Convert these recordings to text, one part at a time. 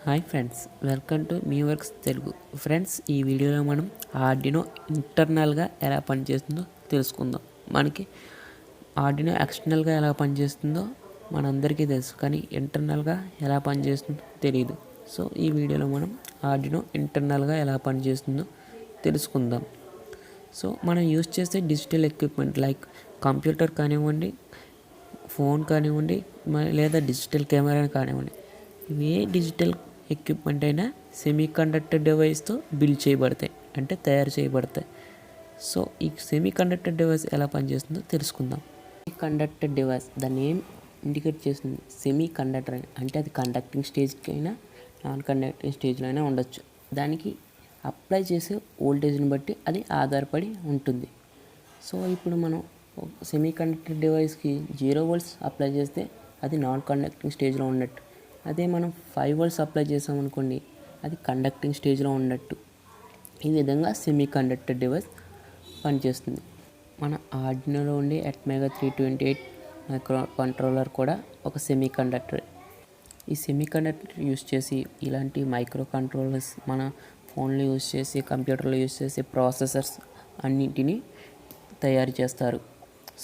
Hi friends, welcome to meworkstelugu. Friends, ఈ వీడియోలో మనం ఆర్డినో ఇంటర్నల్గా ఎలా పనిచేస్తుందో తెలుసుకుందాం. మనకి ఆర్డినో ఎక్స్టర్నల్గా ఎలా పనిచేస్తుందో మనందరికీ తెలుసు, కానీ ఇంటర్నల్గా ఎలా పనిచేస్తుందో తెలియదు. సో ఈ వీడియోలో మనం ఆర్డినో ఇంటర్నల్గా ఎలా పనిచేస్తుందో తెలుసుకుందాం. సో మనం యూజ్ చేసే డిజిటల్ ఎక్విప్మెంట్ లైక్ కంప్యూటర్ కానివ్వండి, ఫోన్ కానివ్వండి, లేదా డిజిటల్ కెమెరా కానివ్వండి, ఏ డిజిటల్ ఎక్విప్మెంట్ అయినా సెమీ కండక్టర్ డివైస్తో బిల్డ్ చేయబడతాయి, అంటే తయారు చేయబడతాయి. సో ఈ సెమీ కండక్టర్ డివైస్ ఎలా పనిచేస్తుందో తెలుసుకుందాం. సెమీ కండక్టర్ డివైస్ దాన్ని ఏం ఇండికేట్ చేస్తుంది? సెమీ కండక్టర్ అని, అంటే అది కండక్టింగ్ స్టేజ్కి అయినా నాన్ కండక్టింగ్ స్టేజ్లో అయినా ఉండొచ్చు. దానికి అప్లై చేసే వోల్టేజ్ని బట్టి అది ఆధారపడి ఉంటుంది. సో ఇప్పుడు మనం సెమీ కండక్టర్ డివైస్కి 0 volts అప్లై చేస్తే అది నాన్ కండక్టింగ్ స్టేజ్లో ఉన్నట్టు. అదే మనం 5 volts అప్లై చేసామనుకోండి, అది కండక్టింగ్ స్టేజ్లో ఉన్నట్టు. ఈ విధంగా సెమీ కండక్టర్ డివైస్ పనిచేస్తుంది. మన ఆర్డినోలో ఉండే అట్మేగా 328 మైక్రో కంట్రోలర్ కూడా ఒక సెమీ కండక్టర్. ఈ సెమీ కండక్టర్ యూస్ చేసి ఇలాంటి మైక్రో కంట్రోలర్స్ మన ఫోన్లో యూస్ చేసి, కంప్యూటర్లో యూస్ చేసి ప్రాసెసర్స్ అన్నింటినీ తయారు చేస్తారు.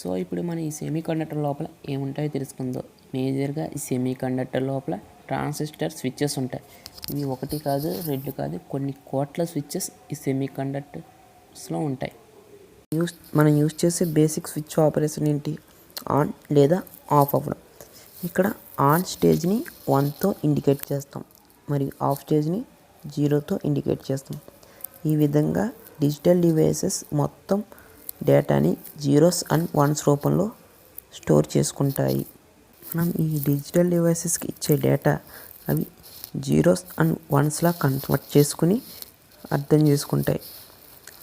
సో ఇప్పుడు మన ఈ సెమీ కండక్టర్ లోపల ఏముంటాయో తెలుసుకుందో. మేజర్గా ఈ సెమీ కండక్టర్ లోపల ట్రాన్సిస్టర్ స్విచ్చెస్ ఉంటాయి. ఇవి ఒకటి కాదు, రెండు కాదు, కొన్ని కోట్ల స్విచ్చెస్ ఈ సెమీ కండక్టర్స్లో ఉంటాయి. మనం యూస్ చేసే బేసిక్ స్విచ్ ఆపరేషన్ ఏంటి? ఆన్ లేదా ఆఫ్ అవ్వడం. ఇక్కడ ఆన్ స్టేజ్ని 1తో ఇండికేట్ చేస్తాం, మరియు ఆఫ్ స్టేజ్ని 0తో ఇండికేట్ చేస్తాం. ఈ విధంగా డిజిటల్ డివైసెస్ మొత్తం డేటాని 0s and 1s రూపంలో స్టోర్ చేసుకుంటాయి. మనం ఈ డిజిటల్ డివైసెస్కి ఇచ్చే డేటా అవి 0s and 1sలా కన్వర్ట్ చేసుకుని అర్థం చేసుకుంటాయి.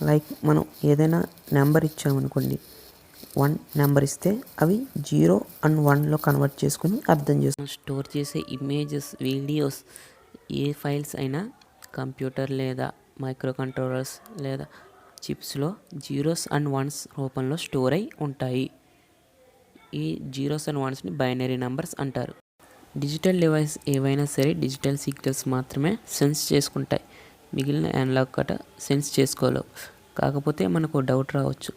లైక్ మనం ఏదైనా నెంబర్ ఇచ్చామనుకోండి, 1 నెంబర్ ఇస్తే అవి 0 and 1లో కన్వర్ట్ చేసుకుని అర్థం చేసుకుంటాం. స్టోర్ చేసే ఇమేజెస్, వీడియోస్, ఏ ఫైల్స్ అయినా కంప్యూటర్ లేదా మైక్రో కంట్రోలర్స్ లేదా చిప్స్లో 0s and 1s రూపంలో స్టోర్ అయి ఉంటాయి. ఈ 0s and 1sని బైనరీ నెంబర్స్ అంటారు. డిజిటల్ డివైస్ ఏవైనా సరే డిజిటల్ సిగ్నల్స్ మాత్రమే సెన్స్ చేసుకుంటాయి, మిగిలిన అనలాగ్ కట సెన్స్ చేసుకోలేవు. కాకపోతే మనకు డౌట్ రావచ్చు,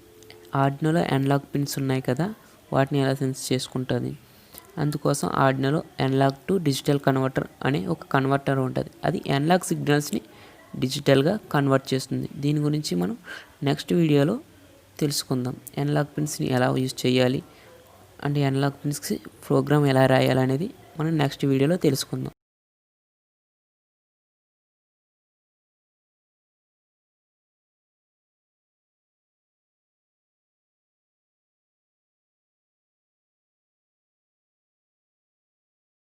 ఆర్డినోలో అనలాగ్ పిన్స్ ఉన్నాయి కదా, వాటిని ఎలా సెన్స్ చేసుకుంటుంది? అందుకోసం ఆర్డినోలో అనలాగ్ టు డిజిటల్ కన్వర్టర్ అనే ఒక కన్వర్టర్ ఉంటుంది. అది అనలాగ్ సిగ్నల్స్ని డిజిటల్గా కన్వర్ట్ చేస్తుంది. దీని గురించి మనం నెక్స్ట్ వీడియోలో తెలుసుకుందాం. అనలాగ్ పిన్స్ని ఎలా యూజ్ చేయాలి, అంటే అనలాగ్ పిన్స్కి ప్రోగ్రామ్ ఎలా రాయాలనేది మనం నెక్స్ట్ వీడియోలో తెలుసుకుందాం.